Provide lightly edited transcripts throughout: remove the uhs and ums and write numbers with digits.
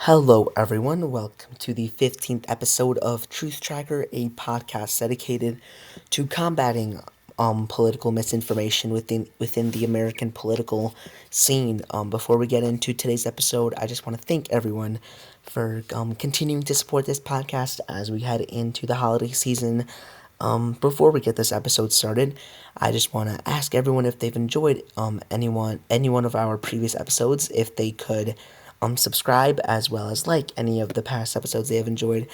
Hello, everyone. Welcome to the 15th episode of Truth Tracker, a podcast dedicated to combating political misinformation within the American political scene. Before we get into today's episode, I just want to thank everyone for continuing to support this podcast as we head into the holiday season. Before we get this episode started, I just want to ask everyone if they've enjoyed any one of our previous episodes, if they could subscribe as well as like any of the past episodes they have enjoyed,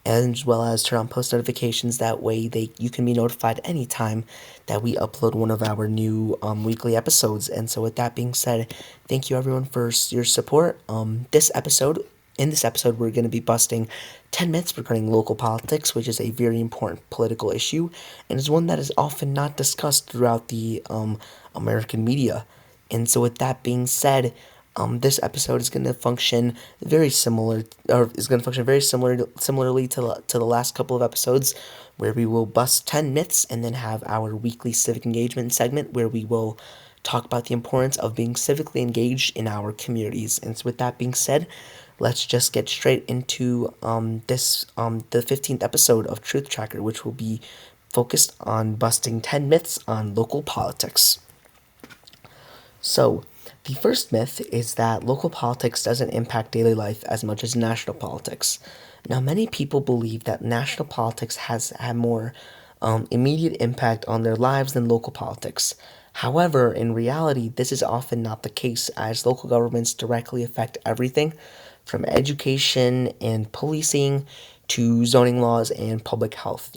as well as turn on post notifications. That way, you can be notified anytime that we upload one of our new weekly episodes. And so, with that being said, thank you everyone for your support. In this episode, we're going to be busting 10 myths regarding local politics, which is a very important political issue and is one that is often not discussed throughout the American media. And so, with that being said, this episode is going to function very similar, or is going to function very similarly to the last couple of episodes, where we will bust 10 myths and then have our weekly civic engagement segment where we will talk about the importance of being civically engaged in our communities. And so, with that being said, let's just get straight into the 15th episode of Truth Tracker, which will be focused on busting 10 myths on local politics. So, the first myth is that local politics doesn't impact daily life as much as national politics. Now, many people believe that national politics has had more immediate impact on their lives than local politics. However, in reality, this is often not the case, as local governments directly affect everything from education and policing to zoning laws and public health.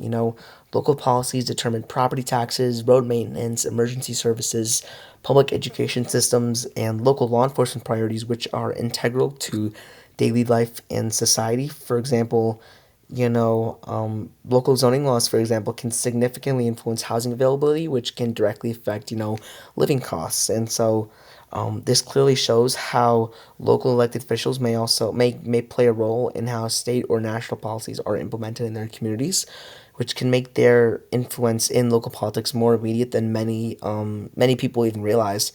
Local policies determine property taxes, road maintenance, emergency services, public education systems, and local law enforcement priorities, which are integral to daily life and society. For example, local zoning laws, for example, can significantly influence housing availability, which can directly affect, living costs. And so, this clearly shows how local elected officials may play a role in how state or national policies are implemented in their communities, which can make their influence in local politics more immediate than many people even realize.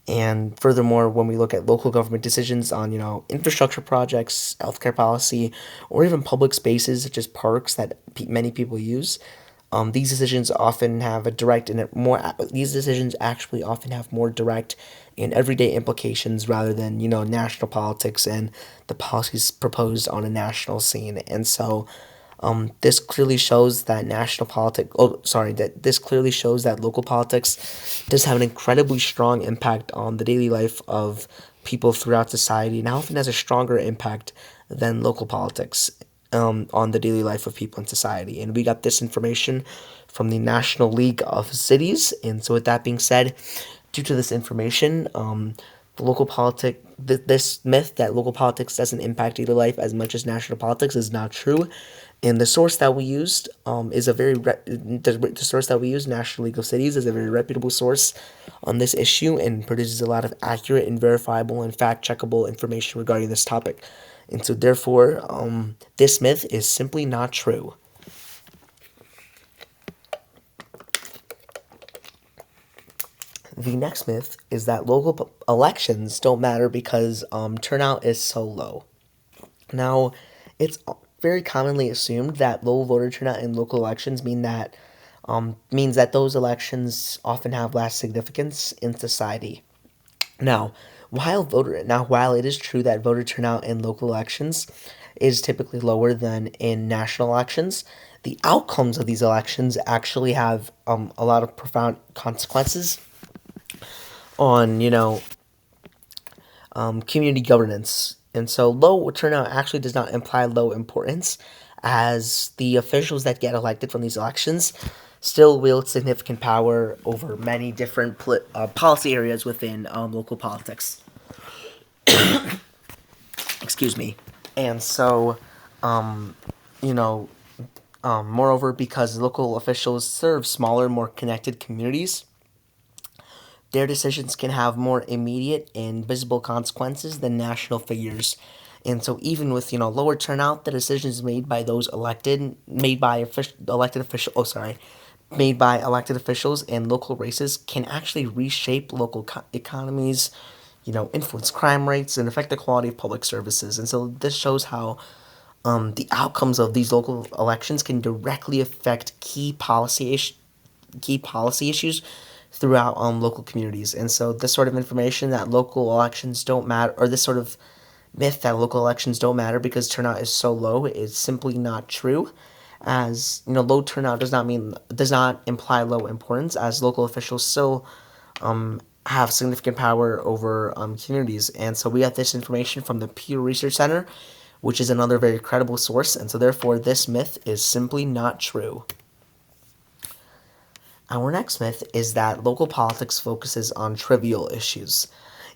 And furthermore, when we look at local government decisions on, infrastructure projects, healthcare policy, or even public spaces such as parks that many people use, these decisions often have a direct and more. These decisions actually often have more direct and everyday implications rather than national politics and the policies proposed on a national scene. And so, this clearly shows that this clearly shows that local politics does have an incredibly strong impact on the daily life of people throughout society, and often has a stronger impact than local politics on the daily life of people in society. And we got this information from the National League of Cities. And so, with that being said, due to this information, this myth that local politics doesn't impact daily life as much as national politics is not true. And the source that we used the source that we used, National League of Cities, is a very reputable source on this issue and produces a lot of accurate and verifiable and fact checkable information regarding this topic. And so, therefore, this myth is simply not true. The next myth is that local elections don't matter because turnout is so low. Now, it's very commonly assumed that low voter turnout in local elections means that those elections often have less significance in society. Now, while it is true that voter turnout in local elections is typically lower than in national elections, the outcomes of these elections actually have a lot of profound consequences on community governance. And so, low turnout actually does not imply low importance, as the officials that get elected from these elections still wield significant power over many different policy areas within local politics. Excuse me. And so, you know, moreover, because local officials serve smaller, more connected communities, their decisions can have more immediate and visible consequences than national figures. And so, even with lower turnout, the decisions made by elected officials and local races can actually reshape local economies, influence crime rates and affect the quality of public services. And so this shows how the outcomes of these local elections can directly affect key policy issues throughout local communities. And so this sort of information that local elections don't matter, or this sort of myth that local elections don't matter because turnout is so low, is simply not true. As low turnout does not imply low importance, as local officials still have significant power over communities. And so we got this information from the Pew Research Center, which is another very credible source. And so therefore, this myth is simply not true. Our next myth is that local politics focuses on trivial issues.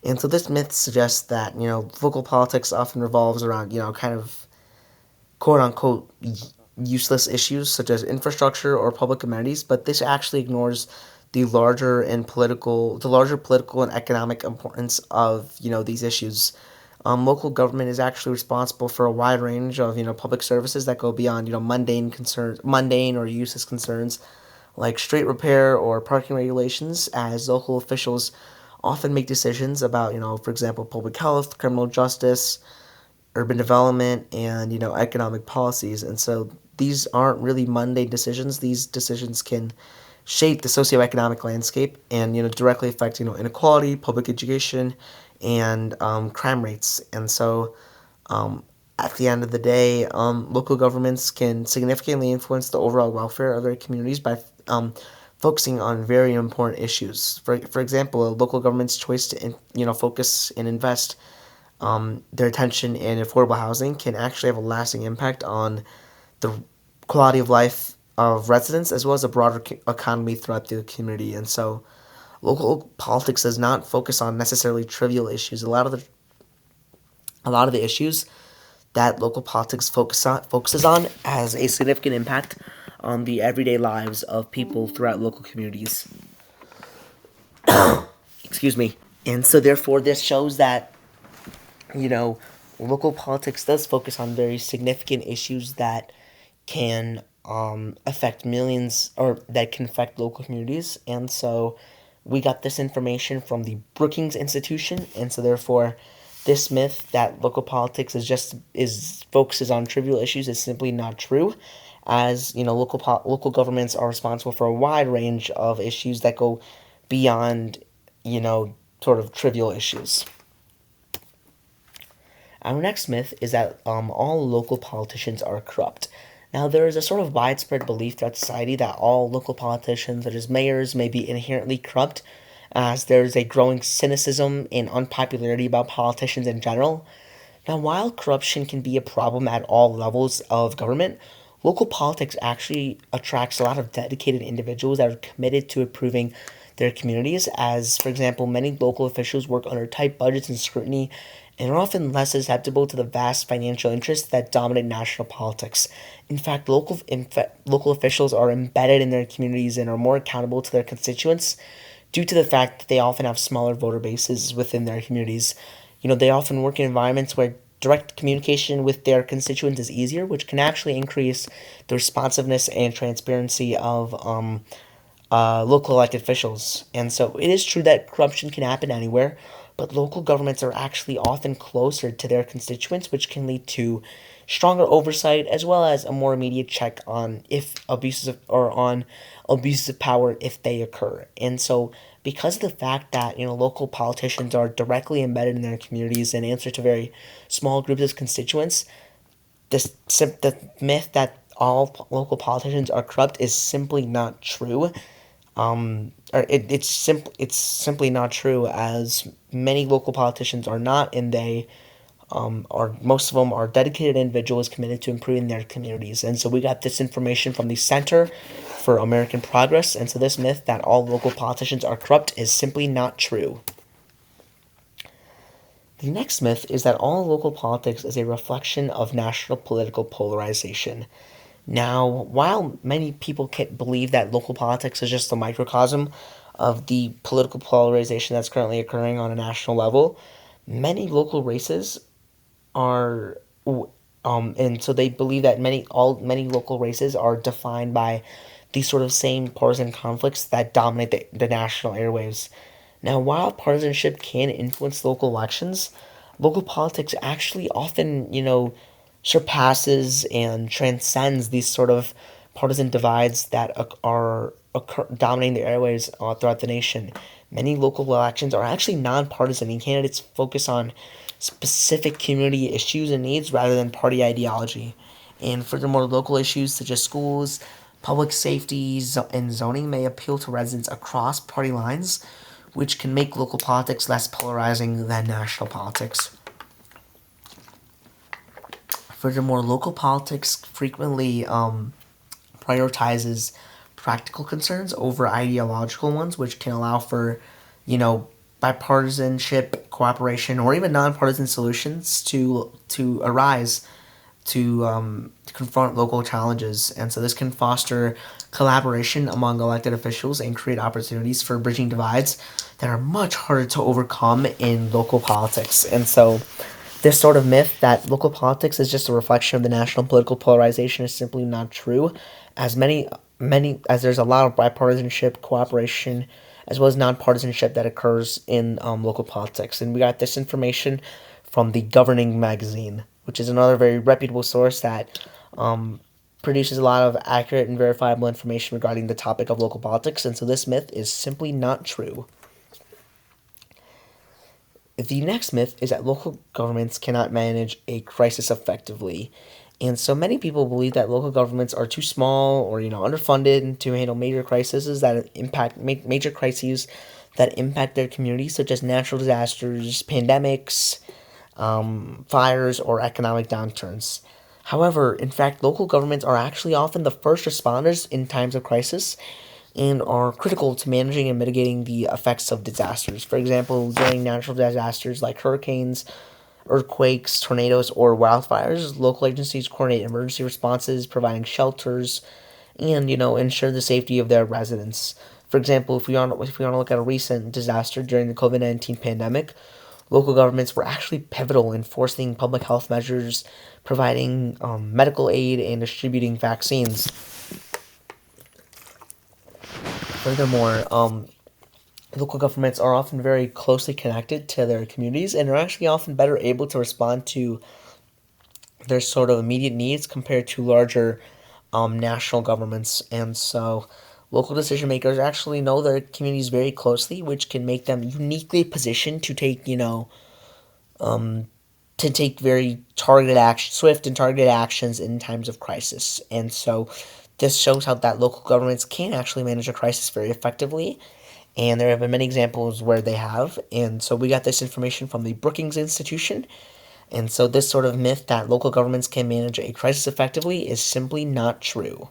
And so this myth suggests that, local politics often revolves around, kind of quote unquote useless issues such as infrastructure or public amenities, but this actually ignores the larger political and economic importance of, these issues. Local government is actually responsible for a wide range of, public services that go beyond, mundane or useless concerns like street repair or parking regulations, as local officials often make decisions about, for example, public health, criminal justice, urban development, and, economic policies. And so these aren't really mundane decisions. These decisions can shape the socioeconomic landscape and, directly affect, inequality, public education, and crime rates. And so at the end of the day, local governments can significantly influence the overall welfare of their communities by focusing on very important issues. For example, a local government's choice to focus and invest their attention in affordable housing can actually have a lasting impact on the quality of life of residents as well as the broader economy throughout the community. And so, local politics does not focus on necessarily trivial issues. A lot of the issues that local politics focuses on has a significant impact on the everyday lives of people throughout local communities. Excuse me. And so, therefore, this shows that you know, local politics does focus on very significant issues that can affect millions or that can affect local communities. And so we got this information from the Brookings Institution. And so therefore, this myth that local politics is focuses on trivial issues is simply not true, as local governments are responsible for a wide range of issues that go beyond sort of trivial issues. Our next myth is that all local politicians are corrupt. Now, there is a sort of widespread belief throughout society that all local politicians, such as mayors, may be inherently corrupt, as there is a growing cynicism and unpopularity about politicians in general. Now, while corruption can be a problem at all levels of government, local politics actually attracts a lot of dedicated individuals that are committed to improving their communities, as, for example, many local officials work under tight budgets and scrutiny and are often less susceptible to the vast financial interests that dominate national politics. Local officials are embedded in their communities and are more accountable to their constituents due to the fact that they often have smaller voter bases within their communities. They often work in environments where direct communication with their constituents is easier, which can actually increase the responsiveness and transparency of local elected officials. And so it is true that corruption can happen anywhere, but local governments are actually often closer to their constituents, which can lead to stronger oversight as well as a more immediate check on if abuses of power if they occur. And so because of the fact that local politicians are directly embedded in their communities and answer to very small groups of constituents, the myth that all local politicians are corrupt is simply not true. It's simply not true, as many local politicians are not, and they are most of them are dedicated individuals committed to improving their communities. And so we got this information from the Center for American Progress. And so this myth that all local politicians are corrupt is simply not true. The next myth is that all local politics is a reflection of national political polarization. Now, while many people can believe that local politics is just a microcosm of the political polarization that's currently occurring on a national level, many local races are, and so they believe that many local races are defined by these sort of same partisan conflicts that dominate the national airwaves. Now, while partisanship can influence local elections, local politics actually often, surpasses and transcends these sort of partisan divides that dominating the airways throughout the nation. Many local elections are actually nonpartisan, and candidates focus on specific community issues and needs rather than party ideology. And furthermore, local issues such as schools, public safety, and zoning may appeal to residents across party lines, which can make local politics less polarizing than national politics. Furthermore, local politics frequently prioritizes practical concerns over ideological ones, which can allow for, you know, bipartisanship, cooperation, or even nonpartisan solutions to arise to confront local challenges. And so this can foster collaboration among elected officials and create opportunities for bridging divides that are much harder to overcome in local politics. And so this sort of myth that local politics is just a reflection of the national political polarization is simply not true, as many as there's a lot of bipartisanship, cooperation, as well as nonpartisanship that occurs in local politics. And we got this information from the Governing magazine, which is another very reputable source that produces a lot of accurate and verifiable information regarding the topic of local politics. And so this myth is simply not true. The next myth is that local governments cannot manage a crisis effectively. And so many people believe that local governments are too small or underfunded to handle major crises that impact their communities, such as natural disasters, pandemics, fires, or economic downturns. However, in fact, local governments are actually often the first responders in times of crisis and are critical to managing and mitigating the effects of disasters. For example, during natural disasters like hurricanes, earthquakes, tornadoes, or wildfires, local agencies coordinate emergency responses, providing shelters, and ensure the safety of their residents. For example, if we want to look at a recent disaster during the COVID-19 pandemic, local governments were actually pivotal in enforcing public health measures, providing medical aid, and distributing vaccines. Furthermore, local governments are often very closely connected to their communities and are actually often better able to respond to their sort of immediate needs compared to larger national governments. And so local decision makers actually know their communities very closely, which can make them uniquely positioned to take very swift and targeted actions in times of crisis. And so this shows how that local governments can actually manage a crisis very effectively. And there have been many examples where they have. And so we got this information from the Brookings Institution. And so this sort of myth that local governments can manage a crisis effectively is simply not true.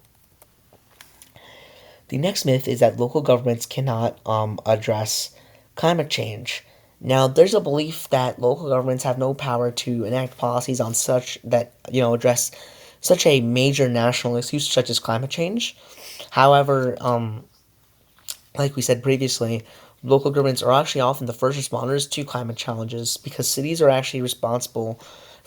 The next myth is that local governments cannot address climate change. Now, there's a belief that local governments have no power to enact policies on address such a major national issue such as climate change. However, like we said previously, local governments are actually often the first responders to climate challenges because cities are actually responsible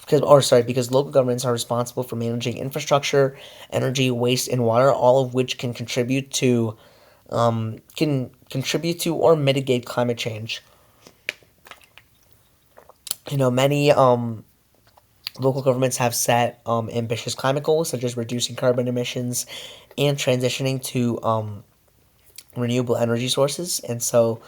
because local governments are responsible for managing infrastructure, energy, waste, and water, all of which can contribute to or mitigate climate change. Many local governments have set ambitious climate goals such as reducing carbon emissions and transitioning to renewable energy sources. And so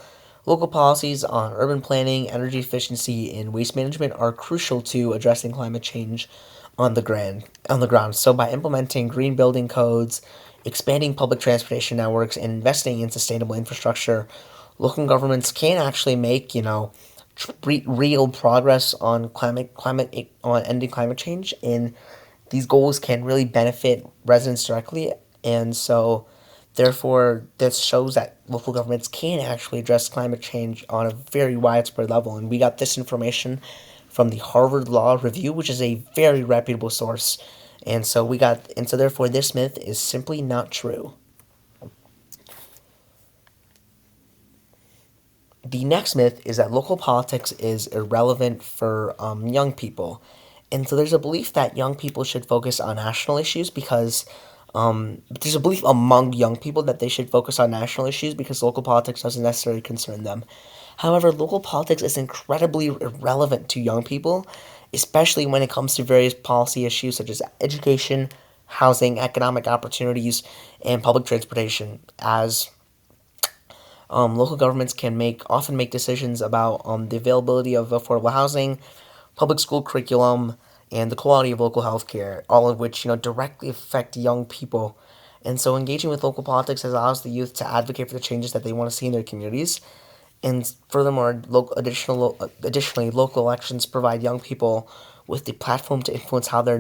local policies on urban planning, energy efficiency, and waste management are crucial to addressing climate change on the ground. So by implementing green building codes, expanding public transportation networks, and investing in sustainable infrastructure, local governments can actually make, real progress on on ending climate change, and these goals can really benefit residents directly. And so therefore, this shows that local governments can actually address climate change on a very widespread level. And we got this information from the Harvard Law Review, which is a very reputable source. And so therefore this myth is simply not true. The next myth is that local politics is irrelevant for young people. And so there's a belief that young people should focus on national issues because there's a belief among young people that they should focus on national issues because local politics doesn't necessarily concern them. However, local politics is incredibly irrelevant to young people, especially when it comes to various policy issues such as education, housing, economic opportunities, and public transportation, as local governments can often make decisions about the availability of affordable housing, public school curriculum, and the quality of local health care, all of which directly affect young people. And so engaging with local politics allows the youth to advocate for the changes that they want to see in their communities. And furthermore, additionally, local elections provide young people with the platform to influence how their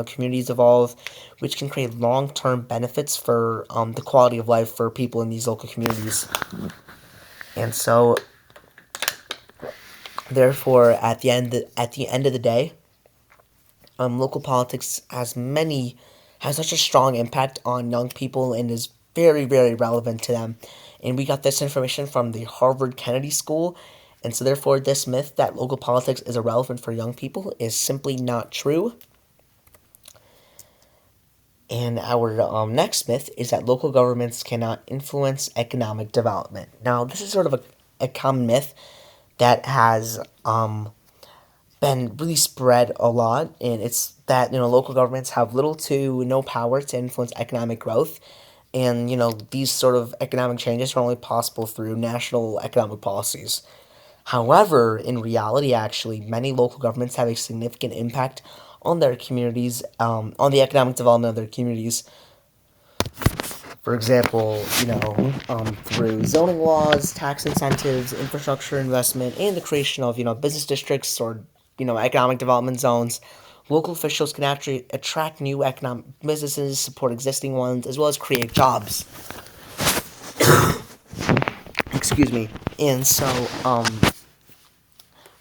communities evolve, which can create long term benefits for the quality of life for people in these local communities. And so, therefore, at the end of the day, local politics has such a strong impact on young people and is very, very relevant to them. And we got this information from the Harvard Kennedy School. And so, therefore, this myth that local politics is irrelevant for young people is simply not true. And our next myth is that local governments cannot influence economic development. Now, this is sort of a common myth that has been really spread a lot, and it's that local governments have little to no power to influence economic growth, and these sort of economic changes are only possible through national economic policies. However, in reality, actually, many local governments have a significant impact on their communities, on the economic development of their communities. For example, through zoning laws, tax incentives, infrastructure investment, and the creation of, business districts or, economic development zones, local officials can actually attract new economic businesses, support existing ones, as well as create jobs. Excuse me. And so,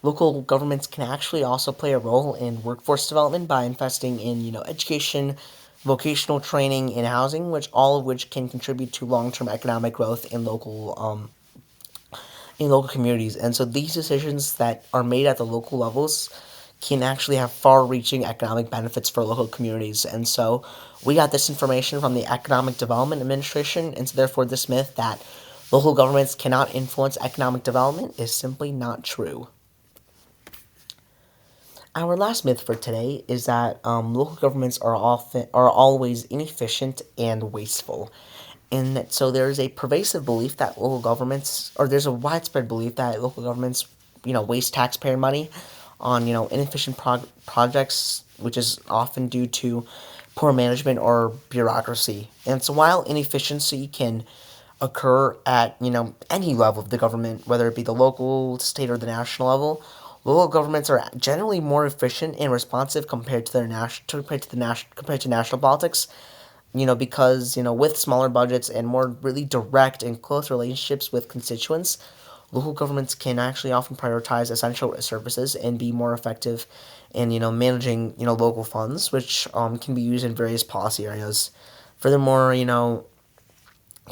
local governments can actually also play a role in workforce development by investing in, education, vocational training, and housing, which all of which can contribute to long-term economic growth in local communities. And so these decisions that are made at the local levels can actually have far-reaching economic benefits for local communities. And so we got this information from the Economic Development Administration, and so therefore this myth that local governments cannot influence economic development is simply not true. Our last myth for today is that local governments are always inefficient and wasteful, and that so there is a pervasive belief that local governments, or there's a widespread belief that local governments, waste taxpayer money on inefficient projects, which is often due to poor management or bureaucracy. And so while inefficiency can occur at any level of the government, whether it be the local, state, or the national level, local governments are generally more efficient and responsive compared to compared to national politics. Because with smaller budgets and more really direct and close relationships with constituents, local governments can actually often prioritize essential services and be more effective in managing local funds, which can be used in various policy areas. Furthermore,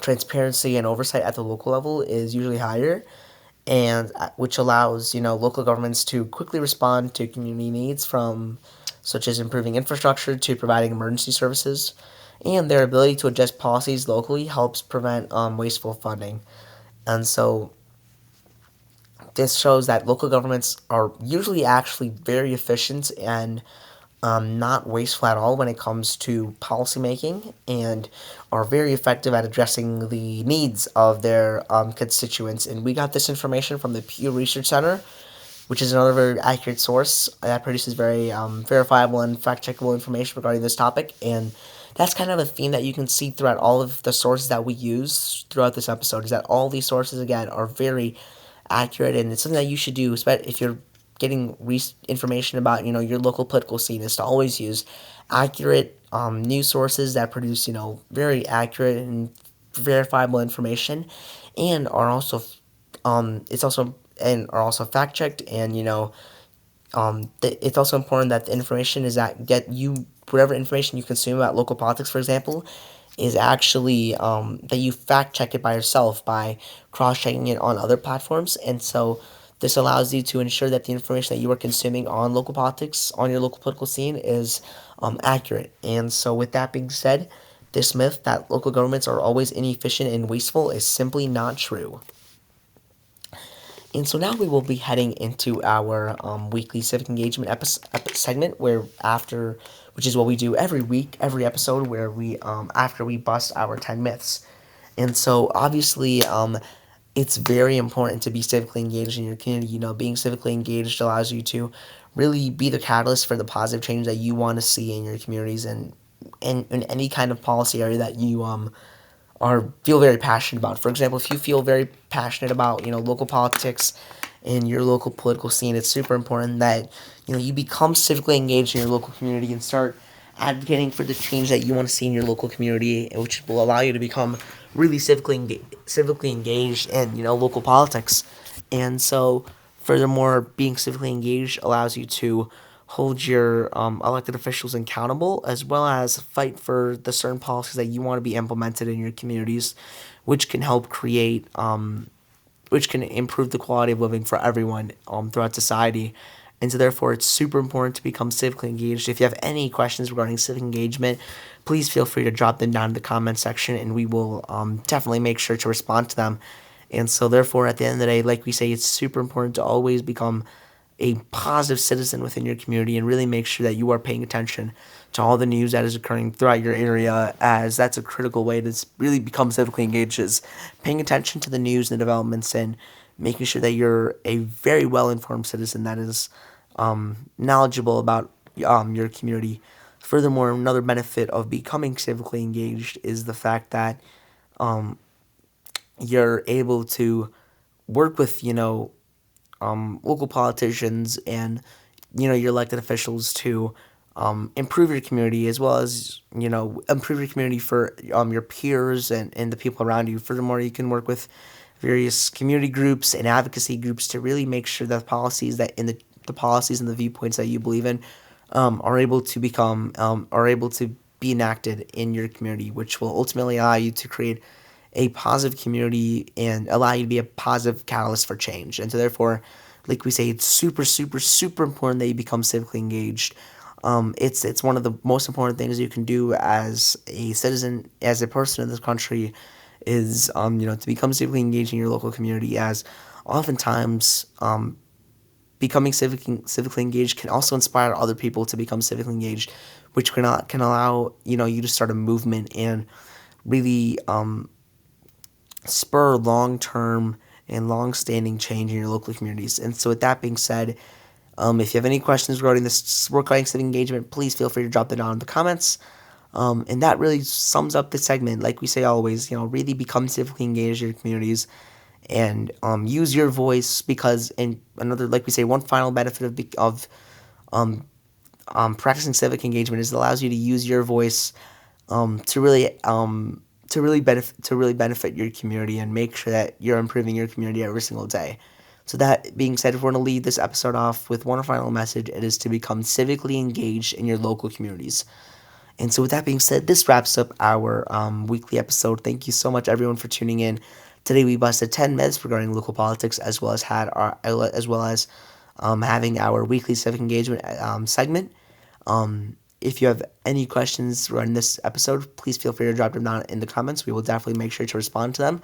transparency and oversight at the local level is usually higher, and which allows local governments to quickly respond to community needs, from such as improving infrastructure to providing emergency services, and their ability to adjust policies locally helps prevent wasteful funding. And so this shows that local governments are usually actually very efficient and not wasteful at all when it comes to policymaking, and are very effective at addressing the needs of their constituents. And we got this information from the Pew Research Center, which is another very accurate source that produces very verifiable and fact checkable information regarding this topic. And that's kind of a theme that you can see throughout all of the sources that we use throughout this episode, is that all these sources, again, are very accurate, and it's something that you should do, especially if you're getting information about your local political scene, is to always use accurate news sources that produce very accurate and verifiable information, and are also are also fact checked, and it's also important that the information is that get you whatever information you consume about local politics, for example, is actually that you fact check it by yourself by cross checking it on other platforms. And so this allows you to ensure that the information that you are consuming on local politics, on your local political scene, is accurate. And so, with that being said, this myth that local governments are always inefficient and wasteful is simply not true. And so now we will be heading into our weekly civic engagement segment, which is what we do every week, every episode, where we after we bust our 10 myths. And so obviously, it's very important to be civically engaged in your community. Being civically engaged allows you to really be the catalyst for the positive change that you want to see in your communities and in any kind of policy area that you or feel very passionate about. For example, if you feel very passionate about local politics in your local political scene, it's super important that you become civically engaged in your local community and start advocating for the change that you want to see in your local community, which will allow you to become really civically engaged in local politics. And so, furthermore, being civically engaged allows you to hold your elected officials accountable, as well as fight for the certain policies that you want to be implemented in your communities, which can help create, which can improve the quality of living for everyone throughout society. And so, therefore, it's super important to become civically engaged. If you have any questions regarding civic engagement, please feel free to drop them down in the comment section, and we will definitely make sure to respond to them. And so, therefore, at the end of the day, like we say, it's super important to always become a positive citizen within your community and really make sure that you are paying attention to all the news that is occurring throughout your area, as that's a critical way to really become civically engaged, is paying attention to the news and the developments and making sure that you're a very well-informed citizen that is knowledgeable about your community. Furthermore, another benefit of becoming civically engaged is the fact that you're able to work with local politicians and your elected officials to improve your community, as well as improve your community for your peers and the people around you. Furthermore, you can work with various community groups and advocacy groups to really make sure that the policies and the viewpoints that you believe in are able to be enacted in your community, which will ultimately allow you to create a positive community and allow you to be a positive catalyst for change. And so, therefore, like we say, it's super, super, super important that you become civically engaged. It's one of the most important things you can do as a citizen, as a person in this country, is to become civically engaged in your local community. As oftentimes, becoming civically engaged can also inspire other people to become civically engaged, which can allow you to start a movement and really spur long term and long standing change in your local communities. And so, with that being said, if you have any questions regarding civic engagement, please feel free to drop them down in the comments. And that really sums up the segment. Like we say always, really become civically engaged in your communities and use your voice, because, and another, like we say, one final benefit of practicing civic engagement is it allows you to use your voice to really benefit your community and make sure that you're improving your community every single day. So that being said, if we're going to lead this episode off with one final message, it is to become civically engaged in your local communities. And so with that being said, this wraps up our weekly episode. Thank you so much, everyone, for tuning in. Today we busted 10 myths regarding local politics, as well as having our weekly civic engagement segment. If you have any questions regarding this episode, please feel free to drop them down in the comments. We will definitely make sure to respond to them.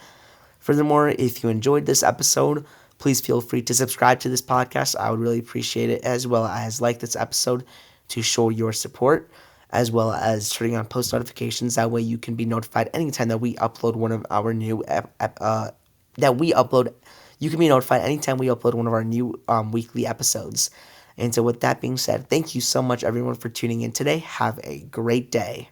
Furthermore, if you enjoyed this episode, please feel free to subscribe to this podcast. I would really appreciate it, as well as like this episode to show your support, as well as turning on post notifications. That way you can be notified anytime that we upload one of our new that we upload. You can be notified anytime we upload one of our new weekly episodes. And so, with that being said, thank you so much, everyone, for tuning in today. Have a great day.